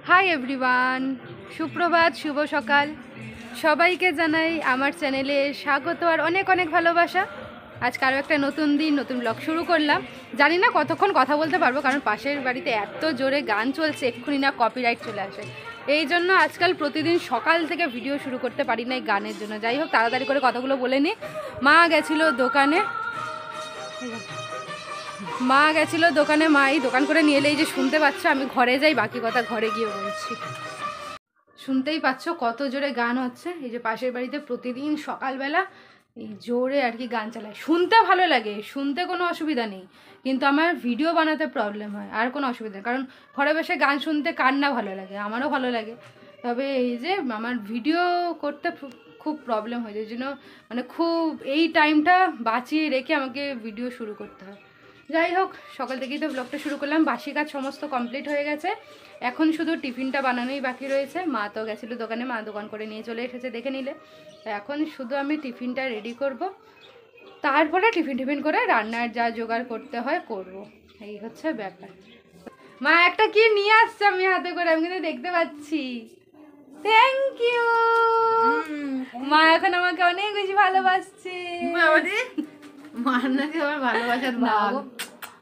Hi everyone, সুপ্রভাত, শুভ সকাল। সবাইকে জানাই আমার চ্যানেলে স্বাগত আর অনেক অনেক ভালোবাসা। আজকে আরও একটা নতুন দিন, নতুন ব্লগ শুরু করলাম। জানি না কতক্ষণ কথা বলতে পারবো, কারণ পাশের বাড়িতে এত জোরে গান চলছে, এক্ষুনি না কপিরাইট চলে আসে। এই জন্য আজকাল প্রতিদিন সকাল থেকে ভিডিও শুরু করতে পারি না এই গানের জন্য। যাই হোক, তাড়াতাড়ি করে কথাগুলো বলে নিই। মা গেছিলো দোকানে, মাই দোকান করে নিয়ে এলে। এই যে শুনতে পাচ্ছ, আমি ঘরে যাই, বাকি কথা ঘরে গিয়ে বলছি। শুনতেই পাচ্ছ কত জোরে গান হচ্ছে। এই যে পাশের বাড়িতে প্রতিদিন সকালবেলা এই জোরে আর কি গান চালায়। শুনতে ভালো লাগে, শুনতে কোনো অসুবিধা নেই, কিন্তু আমার ভিডিও বানাতে প্রবলেম হয়। আর কোনো অসুবিধা নেই, কারণ ঘরে বসে গান শুনতে কার না ভালো লাগে, আমারও ভালো লাগে। তবে এই যে আমার ভিডিও করতে খুব প্রবলেম হয়, এই জন্য মানে খুব এই টাইমটা বাঁচিয়ে রেখে আমাকে ভিডিও শুরু করতে হয়। যাই হোক, সকাল থেকেই তো ব্লগটা শুরু করলাম। বাসি কাজ সমস্ত কমপ্লিট হয়ে গেছে, এখন শুধু টিফিনটা বানানোই বাকি রয়েছে। মা তো গেছিলো দোকানে, মা দোকান করে নিয়ে চলে এসেছে, দেখে নিলে। এখন শুধু আমি টিফিনটা রেডি করব, তারপরে টিফিন করে রান্নার যা জোগাড় করতে হয় করব। এই হচ্ছে ব্যাপার। মা একটা কি নিয়ে আসছে আমি হাতে করে, আমি কিন্তু দেখতে পাচ্ছি। Thank you. মা এখন আমাকে অনেক বেশি ভালোবাসছে।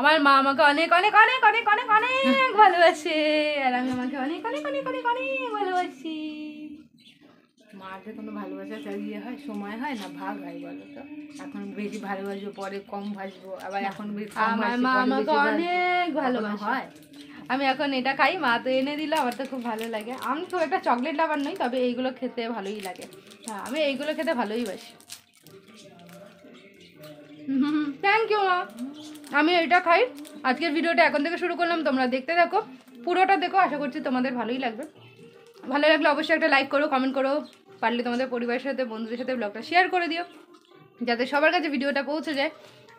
আমার মা আমাকে অনেক অনেক অনেক অনেক অনেক অনেক ভালোবাসে, আর আমি আমাকে অনেক অনেক অনেক অনেক অনেক ভালোবাসি। মাকে কোনো ভালোবাসা চাইলে হয়, সময় হয় না, ভাগ হয় বলো তো। এখন বেশি ভালোবাসবো, পরে কম ভাসবো, আবার এখন আমার মা আমাকে অনেক ভালোবাসে হয়। আমি এখন এটা খাই, মা তো এনে দিল, আমার তো খুব ভালো লাগে। আমি খুব একটা চকলেট লাভার নই, তবে এইগুলো খেতে ভালোই লাগে। হ্যাঁ, আমি এইগুলো খেতে ভালোই বাসি। থ্যাংক ইউ মা। আমি এটা খাই। আজকের ভিডিওটা এখন থেকে শুরু করলাম, তোমরা দেখতে থাকো, পুরোটা দেখো, আশা করছি তোমাদের ভালোই লাগবে। ভালো লাগলে অবশ্যই একটা লাইক করো, কমেন্ট করো, পারলে তোমাদের পরিবারের সাথে, বন্ধুদের সাথে ব্লগটা শেয়ার করে দিও, যাতে সবার কাছে ভিডিওটা পৌঁছে যায়।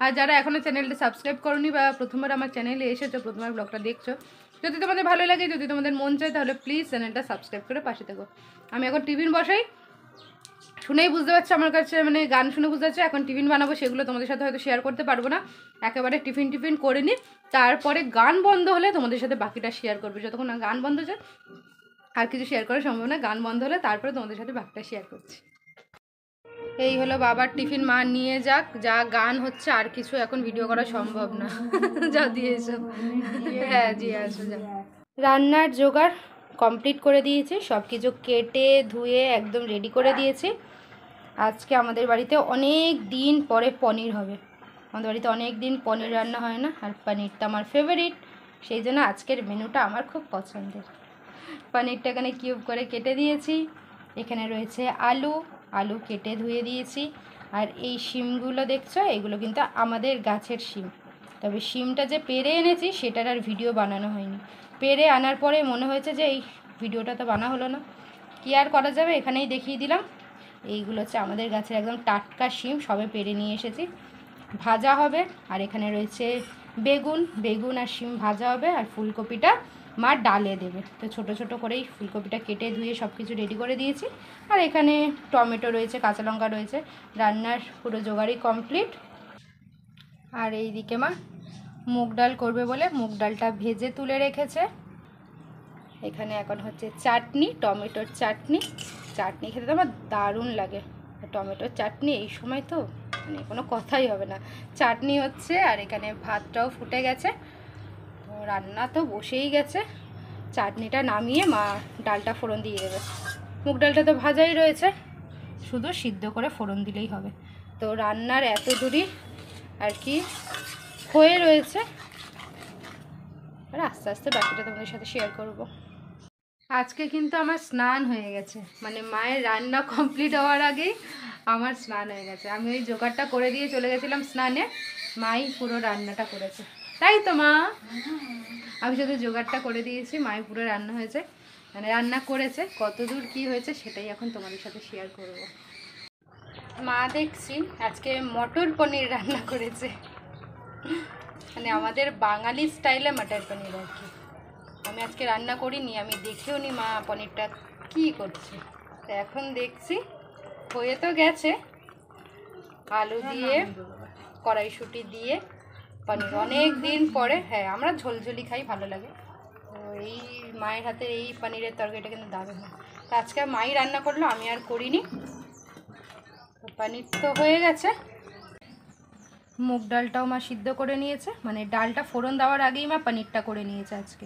আর যারা এখনও চ্যানেলটা সাবস্ক্রাইব করোনি বা প্রথমবার আমার চ্যানেলে এসেছো, প্রথমবার ব্লগটা দেখছো, যদি তোমাদের ভালো লাগে, যদি তোমাদের মন চায়, তাহলে প্লিজ চ্যানেলটা সাবস্ক্রাইব করে পাশে থেকো। আমি এখন টিফিন বসাই, শুনেই বুঝতে পারছি আমার কাছে, মানে গান শুনে বুঝতে পারছি। এখন টিফিন বানাবো, সেগুলো তোমাদের সাথে হয়তো শেয়ার করতে পারবো না। একেবারে টিফিন করে নিই, তারপরে গান বন্ধ হলে তোমাদের সাথে বাকিটা শেয়ার করবে। যতক্ষণ না গান বন্ধ হচ্ছে আর কিছু শেয়ার করা সম্ভব না। গান বন্ধ হলে তারপরে তোমাদের সাথে বাকিটা শেয়ার করছি। এই হলো বাবার টিফিন, মা নিয়ে যাক। যা গান হচ্ছে, আর কিছু এখন ভিডিও করা সম্ভব না। যা দিয়েছো, হ্যাঁ জি আসো। যা রান্নার জোগাড় কমপ্লিট করে দিয়েছি, সব কিছু কেটে ধুয়ে একদম রেডি করে দিয়েছি। আজকে আমাদের বাড়িতে অনেক দিন পরে পনির হবে। আমাদের বাড়িতে অনেক দিন পনির রান্না হয় না, আর পনিরটা আমার ফেভারিট, সেই জন্য আজকের মেনুটা আমার খুব পছন্দের। পনিরটা এখানে কিউব করে কেটে দিয়েছি। এখানে রয়েছে আলু কেটে ধুয়ে দিয়েছি। আর এই শিমগুলো দেখছো, এগুলো কিন্তু আমাদের গাছের শিম। তবে শিমটা যে পেড়ে এনেছি, সেটার আর ভিডিও বানানো হয়নি। পেড়ে আনার পরে মনে হয়েছে যে এই ভিডিওটা তো বানা হলো না, কী আর করা যাবে, এখানেই দেখিয়ে দিলাম। এইগুলো হচ্ছে আমাদের গাছের একদম টাটকা শিম, সবে পেড়ে নিয়ে এসেছি, ভাজা হবে। আর এখানে রয়েছে বেগুন আর শিম ভাজা হবে। আর ফুলকপিটা মা ডালে দেবে, তো ছোট ছোট করেই ফুলকপিটা কেটে ধুয়ে সব কিছু রেডি করে দিয়েছি। আর এখানে টমেটো রয়েছে, কাঁচা লঙ্কা রয়েছে, রান্নার পুরো জোগাড়ই কমপ্লিট। আর এই দিকে মা মুগ ডাল করবে বলে মুগ ডালটা ভেজে তুলে রেখেছে। এখানে এখন হচ্ছে চাটনি, টমেটোর চাটনি খেতে তো আমার দারুণ লাগে। টমেটোর চাটনি এই সময় তো মানে কোনো কথাই হবে না। চাটনি হচ্ছে, আর এখানে ভাতটাও ফুটে গেছে, তো রান্না তো বসেই গেছে। চাটনিটা নামিয়ে মা ডালটা ফোড়ন দিয়ে দেবে। মুগ ডালটা তো ভাজাই রয়েছে, শুধু সিদ্ধ করে ফোড়ন দিলেই হবে। তো রান্নার এত দূরই আর কি হয়ে রয়েছে, আর আস্তে আস্তে বাকিটা তোমাদের সাথে শেয়ার করব। আজকে কিন্তু আমার স্নান হয়ে গেছে, মানে মায়ের রান্না কমপ্লিট হওয়ার আগেই আমার স্নান হয়ে গেছে। আমি ওই জোগাড়টা করে দিয়ে চলে গেছিলাম স্নানে, মাই পুরো রান্নাটা করেছে, তাই তো মা? আমি শুধু জোগাড়টা করে দিয়েছি, মাই পুরো রান্না হয়েছে, মানে রান্না করেছে। কত দূর কী হয়েছে সেটাই এখন তোমাদের সাথে শেয়ার করব। মা দেখছি আজকে মটর পনির রান্না করেছে, মানে আমাদের বাঙালি স্টাইলে মটর পনির আর কি। আমি আজকে রান্না করিনি, আমি দেখেও নি মা পনিরটা কী করছে। তো এখন দেখছি হয়ে তো গেছে, আলু দিয়ে কড়াইশুঁটি দিয়ে পনির অনেক দিন পরে। হ্যাঁ, আমরা ঝোলঝোলি খাই, ভালো লাগে। তো এই মায়ের হাতের এই পনিরের তরকারিটা কিন্তু দারুণ হয়। তো আজকে মাই রান্না করলো, আমি আর করিনি। তো পনির তো হয়ে গেছে, মুগ ডালটাও মা সিদ্ধ করে নিয়েছে, মানে ডালটা ফোড়ন দেওয়ার আগেই মা পনিরটা করে নিয়েছে আজকে।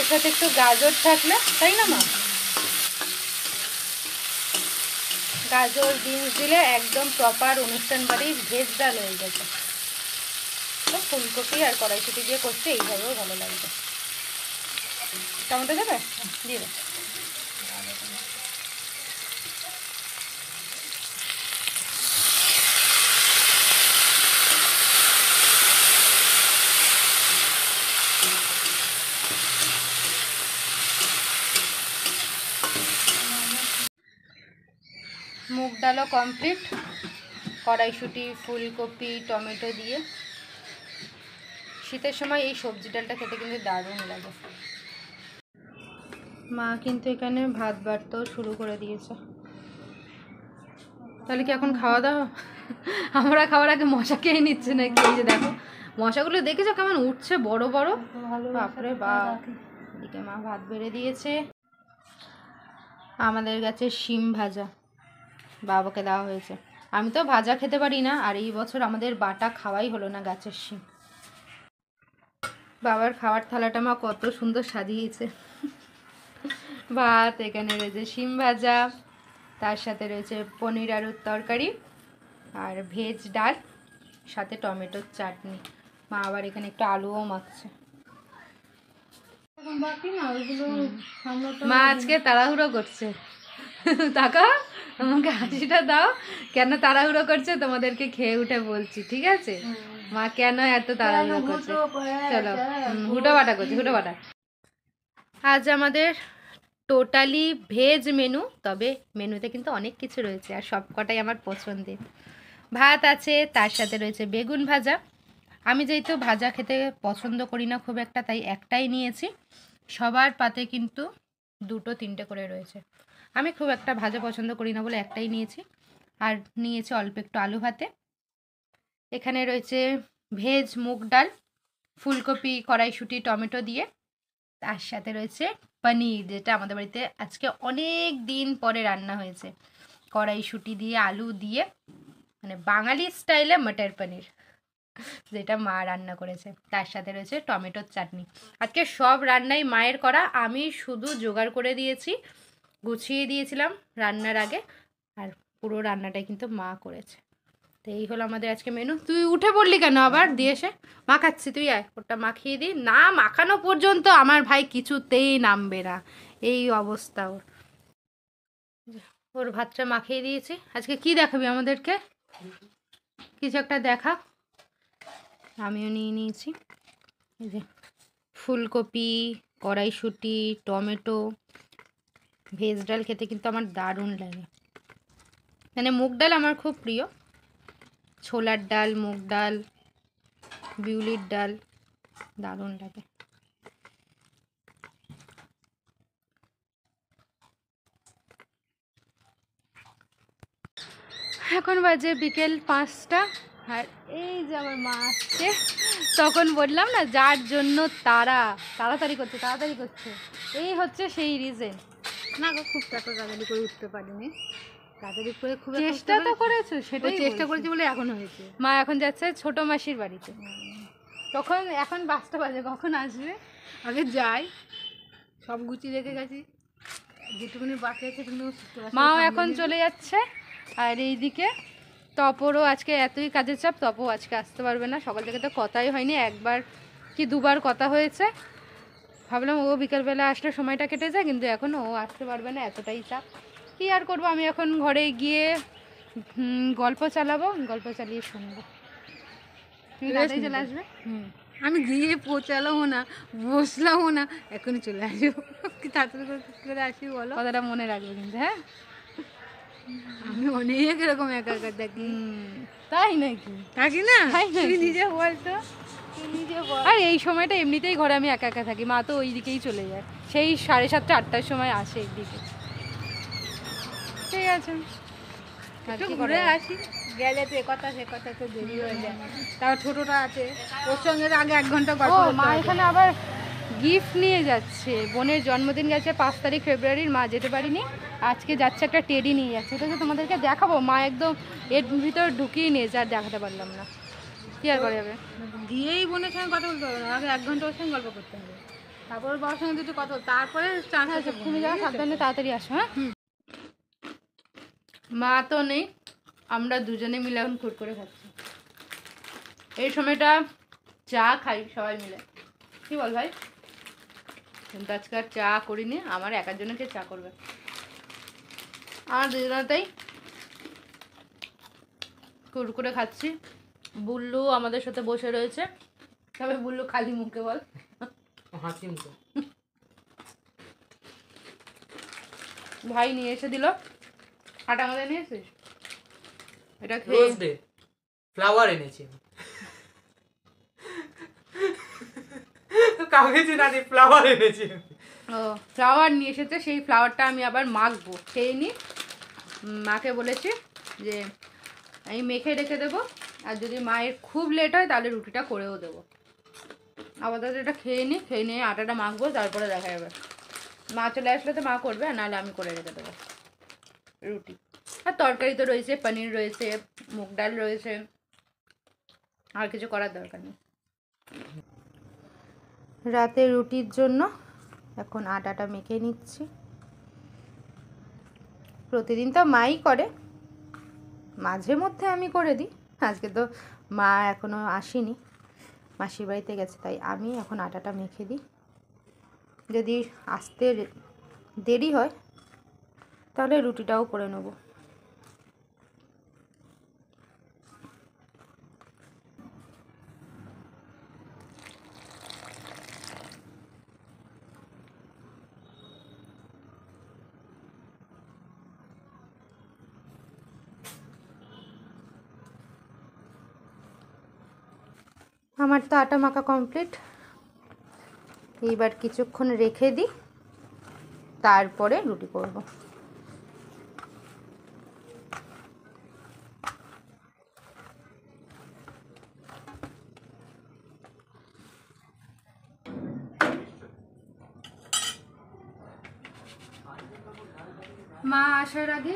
এর সাথে একটু গাজর থাকলে, তাই না মা? গাজর বিনস দিলে একদম প্রপার অনুষ্ঠান বাড়ির ভেজ ডাল হয়ে গেছে। তো ফুলকপি আর কড়াইশুঁটি দিয়ে করছে, এইভাবেও ভালো লাগবে। টমেটো দেবে? দিয়ে দেবে। মুগ ডালও কমপ্লিট, কড়াইশুঁটি ফুলকপি টমেটো দিয়ে। শীতের সময় এই সবজি ডালটা খেতে কিন্তু দারুণ লাগে। মা কিন্তু এখানে ভাত বাড়তেও শুরু করে দিয়েছে। তাহলে কি এখন খাওয়া দাওয়া? আমরা খাওয়ার আগে মশা খেয়ে নিচ্ছে নাকি? এই যে দেখো মশাগুলো দেখেছো কেমন উঠছে বড় বড়, বাপরে বাপ। এদিকে মা ভাত বেড়ে দিয়েছে। আমাদের কাছে শিম ভাজা বাবাকে দেওয়া হয়েছে। আমি তো ভাজা খেতে পারি না, আর এই বছর আমাদের বাটা খাওয়াই হলো না গাছের শিম। বাবার খাওয়ার থালাটা মা কত সুন্দর সাজিয়েছে। ভাত, এখানে রয়েছে শিম ভাজা, তার সাথে রয়েছে পনির আলুর তরকারি আর ভেজ ডাল, সাথে টমেটোর চাটনি। মা আবার এখানে একটু আলুও মাখছে। মা আজকে তাড়াহুড়ো করছে। টাকা আমাকে হাসিটা দাও, কেন তাড়াহুড়ো করছে তোমাদেরকে খেয়ে উঠে বলছি, ঠিক আছে? মা কেন এত তাড়াহুড়ো করছে, চলো হুটো বাটা করছি, হুটো বাটা। আজ আমাদের টোটালি ভেজ মেনু, তবে মেনুতে কিন্তু অনেক কিছু রয়েছে আর সব কটাই আমার পছন্দের। ভাত আছে, তার সাথে রয়েছে বেগুন ভাজা। আমি যেহেতু ভাজা খেতে পছন্দ করি না খুব একটা, তাই একটাই নিয়েছি। সবার পাতে কিন্তু 2-3টে করে রয়েছে। আমি খুব একটা ভাজা পছন্দ করি না বলে একটাই নিয়েছি। আর নিয়েছি অল্প একটু আলু ভাতে। এখানে রয়েছে ভেজ মুগ ডাল, ফুলকপি কড়াইশুঁটি টমেটো দিয়ে, তার সাথে রয়েছে পনির, যেটা আমাদের বাড়িতে আজকে অনেক দিন পরে রান্না হয়েছে। কড়াইশুঁটি দিয়ে আলু দিয়ে, মানে বাঙালি স্টাইলে মটর পনির, যেটা মা রান্না করেছে। তার সাথে রয়েছে টমেটোর চাটনি। আজকে সব রান্নাই মায়ের করা, আমি শুধু জোগাড় করে দিয়েছি, গুছিয়ে দিয়েছিলাম রান্নার আগে, আর পুরো রান্নাটাই কিন্তু মা করেছে। তো এই হলো আমাদের আজকে মেনু। তুই উঠে পড়লি কেন আবার? দিয়ে এসে মাখাচ্ছি, তুই আয়, ওটা মাখিয়ে দিই। না মাখানো পর্যন্ত আমার ভাই কিছুতেই নামবে না, এই অবস্থা ওর। ওর ভাতটা মাখিয়ে দিয়েছি। আজকে কি দেখাবি আমাদেরকে? কিছু একটা দেখা। আমিও নিয়ে নিয়েছি, এই যে ফুলকপি কড়াইশুঁটি টমেটো। ভেজ ডাল খেতে কিন্তু আমার দারুণ লাগে, মানে মুগ ডাল আমার খুব প্রিয়। ছোলার ডাল, মুগ ডাল, বিউলির ডাল দারুণ লাগে। এখন বাজে বিকেল 5টা, আর এই যে আমার মা আসছে। তখন বললাম না যার জন্য তাড়াতাড়ি করছে, এই হচ্ছে সেই রিজন। না গো, খুব তাড়াতাড়ি করে উঠতে পারিনি। তাড়াতাড়ি করে খুব চেষ্টা তো করেছো, সেটাই চেষ্টা করেছি বলে এখন হয়েছে। মা এখন যাচ্ছে ছোট মাসির বাড়িতে। এখন 5টা বাজে, কখন আসবে? আগে যাই, সব গুছিয়ে রেখে গেছি, যেটুকুনি বাকি আছে মাও এখন চলে যাচ্ছে। আর এইদিকে তপরও আজকে এতই কাজের চাপ, তপও আজকে আসতে পারবে না। সকাল থেকে তো কথাই হয়নি, একবার কি দুবার কথা হয়েছে। ভাবলাম ও বিকেলবেলা আসলে সময়টা কেটে যায়, কিন্তু এখন ও আসতে পারবে না, এতটাই চাপ। কি আর করবো, আমি এখন ঘরে গিয়ে গল্প চালাবো, গল্প চালিয়ে শুনবো। তুমি তাড়াতাড়ি চলে আসবে? আমি গিয়ে পৌঁছালামও না, বসলামও না, এখনই চলে আসবো। কি তাড়াতাড়ি করে আসি বলো? কথাটা মনে রাখবে কিন্তু। হ্যাঁ, আমি অনেক এরকম একা একা থাকি। তাই নাকি? থাকি না? তাই নাকি? তুই নিজে বলতো, তুই নিজে বল। আর এই সময়টা এমনিতেই ঘরে আমি একা একা থাকি, মা তো ওই দিকেই চলে যায়, সেই 7:30-8টার সময় আসে এইদিকে। ঠিক আছে, একটু ঘুরে আসি, গেলে তো কথা সে কথা তো দেরি হয়ে যায়। তাও ছোটটা আছে, ওর সঙ্গে তো আগে 1 ঘন্টা ও গল্প করতে মা হবে। এখানে আবার গিফট নিয়ে যাচ্ছে। বোনের জন্মদিন গেছে 5 তারিখ ফেব্রুয়ারির, মা যেতে পারিনি, আজকে যাচ্ছে একটা টেডি নিয়ে যাচ্ছে। এটা তো তোমাদেরকে দেখাবো, মা একদম এর ভিতর ঢুকিয়ে নিয়েছে, আর দেখাতে পারলাম না, কি আর করা যাবে। গিয়েই বোনের সঙ্গে কথা বলতে হবে না, আগে 1 ঘন্টা ওর সঙ্গে গল্প করতে হবে, তারপর ওর বাবার সঙ্গে দুটো কথা, তারপরে চান্স আছে। তুমি যাও, সাবধানে তাড়াতাড়ি আসো। হ্যাঁ, মা তো নেই, আমরা দুজনে মিলে এখন খুট করে খাচ্ছি। এই সময়টা চা খাই সবাই মিলে, কি বল ভাই? কিন্তু আজকে আর চা করিনি, আমার একার জন্য কে চা করবে? আর দুজনেতেই খুট করে খাচ্ছি। বুল্লু আমাদের সাথে বসে রয়েছে, তবে বুল্লু খালি মুখে বল, হাসি মুখে। ভাই নিয়ে এসে দিল আটা মধ্যে, নিয়েছিস? এটা খেয়ে রোজ ডে ফ্লাওয়ার এনেছি কাউকে চিনানি, ফ্লাওয়ার এনেছি। ও ফ্লাওয়ার নিয়ে এসেছে, সেই ফ্লাওয়ারটা আমি আবার মাখবো, খেয়ে নিই। মাকে বলেছি যে আমি মেখে রেখে দেবো, আর যদি মায়ের খুব লেট হয় তাহলে রুটিটা করেও দেবো। আপাতত এটা খেয়ে নিই, খেয়ে নিয়ে আটাটা মাখবো, তারপরে দেখা যাবে। মা চলে আসলে তো মা করবে, আর নাহলে আমি করে রেখে দেবো রুটি। আর তরকারি তো রয়েছে, পনির রয়েছে, মুগ ডাল রয়েছে, আর কিছু করার দরকার নেই। রাতে রুটির জন্য এখন আটাটা মেখে নিচ্ছি। প্রতিদিন তো মাই করে, মাঝে মধ্যে আমি করে দিই। আজকে তো মা এখনও আসেনি, মাসির বাড়িতে গেছে, তাই আমি এখন আটাটা মেখে দিই। যদি আসতে দেরি হয় তাহলে রুটিটাও করে নেব। আমার তো আটা মাখা কমপ্লিট, এইবার কিছুক্ষণ রেখে দিই, তারপরে রুটি করব। মা আসার আগে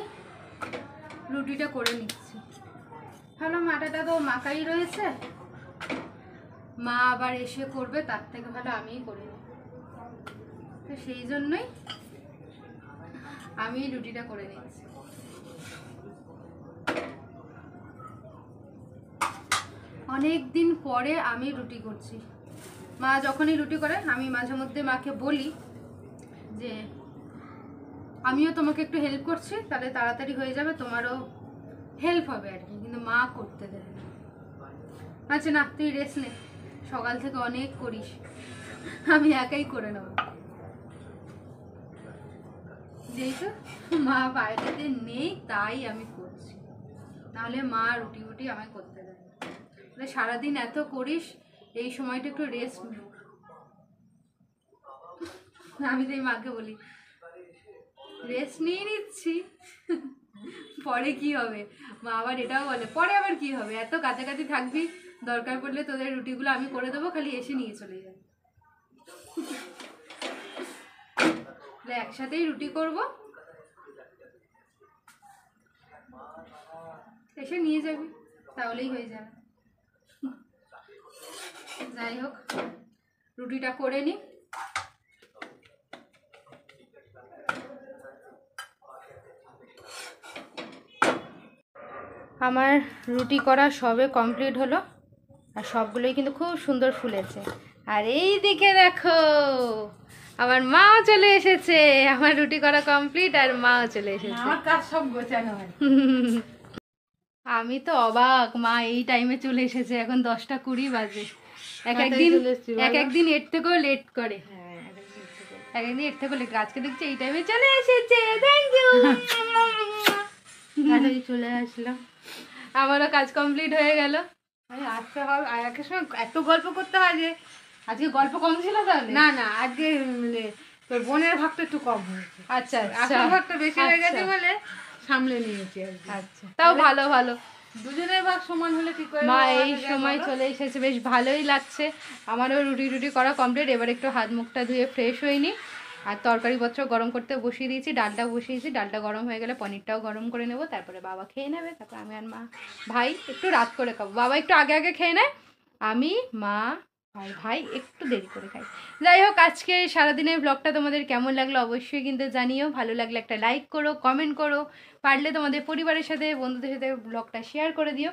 রুটিটা করে নিচ্ছি। ভাবলাম আটাটা তো মাখাই রয়েছে, মা আবার এসে করবে, তার থেকে ভালো আমিই করে নিই। তো সেই জন্যই আমি রুটিটা করে নিচ্ছি। অনেক দিন পরে আমি রুটি করছি। মা যখনই রুটি করে আমি মাঝে মধ্যে মাকে বলি যে আমিও তোমাকে একটু হেল্প করছি, তাহলে তাড়াতাড়ি হয়ে যাবে, তোমারও হেল্প হবে আর কি, কিন্তু মা করতে দেয় না। আচ্ছা না, তুই রেস্ট নে, সকাল থেকে অনেক করিস, আমি একাই করে নেব। যেহেতু মা বাড়িতে নেই তাই আমি করছি, নাহলে মা রুটি রুটি আমায় করতে দেয় না। সারাদিন এত করিস, এই সময়টা একটু রেস্ট নে। আমি তো এই মাকে বলি রেস্ট নিয়ে নিচ্ছি, পরে কি হবে? মা আবার এটাও বলে পরে আবার কি হবে, এত কাছাকাছি থাকবি, দরকার পড়লে তোদের রুটিগুলো আমি করে দেবো, খালি এসে নিয়ে চলে যাবে। একসাথেই রুটি করব, এসে নিয়ে যাবি, তাহলেই হয়ে যাবে। যাই হোক, রুটিটা করে নি। আমার রুটি করা সবে কমপ্লিট হলো, আর সবগুলোই কিন্তু খুব সুন্দর ফুলেছে। আর এই দিকে দেখো, আমার মাও চলে এসেছে, আমার রুটি করা কমপ্লিট আর মাও চলে এসেছে। আমার কাজ সব গোছানো হয়। আমি তো অবাক, মা এই টাইমে চলে এসেছে, এখন 10টা 20 বাজে। এক একদিন এর থেকেও লেট করে, এক একদিন এর থেকেও লেট। আজকে দেখছি এই টাইমে চলে এসেছে, থ্যাংক ইউ। চলে আসলাম, আমারও কাজ কমপ্লিট হয়ে গেল। আসতে হবে, আর একের সময় এত গল্প করতে হয় যে। আজকে গল্প কম ছিল তাহলে? না না, আজকে তোর বোনের ভাগটা একটু কম হয়েছে, আচ্ছা আচ্ছা, আসল ভাগটা বেশি হয়ে গেছে আচ্ছা। বলে সামলে নিয়েছি আর কি। আচ্ছা, তাও ভালো ভালো, দুজনের ভাগ সমান হলে কি করে মা বাবা এই যায় সময় বলো? চলে এসেছে, বেশ ভালোই লাগছে। আমারও রুটি টুটি করা কমপ্লিট। এবার একটু হাত মুখটা ধুয়ে ফ্রেশ হইনি, আর তরকারিপত্র গরম করতে বসিয়ে দিয়েছি, ডালটা বসিয়েছি। ডালটা গরম হয়ে গেলে পনিরটাও গরম করে নেবো, তারপরে বাবা খেয়ে নেবে, তারপর আমি আর মা ভাই একটু রাত করে খাবো। বাবা একটু আগে আগে খেয়ে নেয়, আমি মা আর ভাই একটু দেরি করে খাই। যাই হোক, আজকে সারাদিনের ব্লগটা তোমাদের কেমন লাগলো অবশ্যই কিন্তু জানিও। ভালো লাগলে একটা লাইক করো, কমেন্ট করো, পারলে তোমাদের পরিবারের সাথে বন্ধুদের সাথে ব্লগটা শেয়ার করে দিও,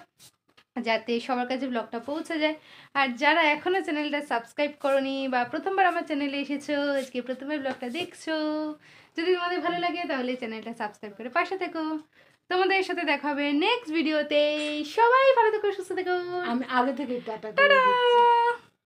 যাতে সবার কাছে ব্লগটা পৌঁছে যায়। আর যারা এখনও চ্যানেলটা সাবস্ক্রাইব করোনি বা প্রথমবার আমার চ্যানেলে এসেছো, আজকে প্রথমবার ব্লগটা দেখছো, যদি তোমাদের ভালো লাগে তাহলে চ্যানেলটা সাবস্ক্রাইব করে পাশে থেকো। তোমাদের সাথে দেখা হবে নেক্সট ভিডিওতে। সবাই ভালো থেকো, সুস্থ থেকো, আমি আগে থেকে টাটা করে দিচ্ছি। টাটা।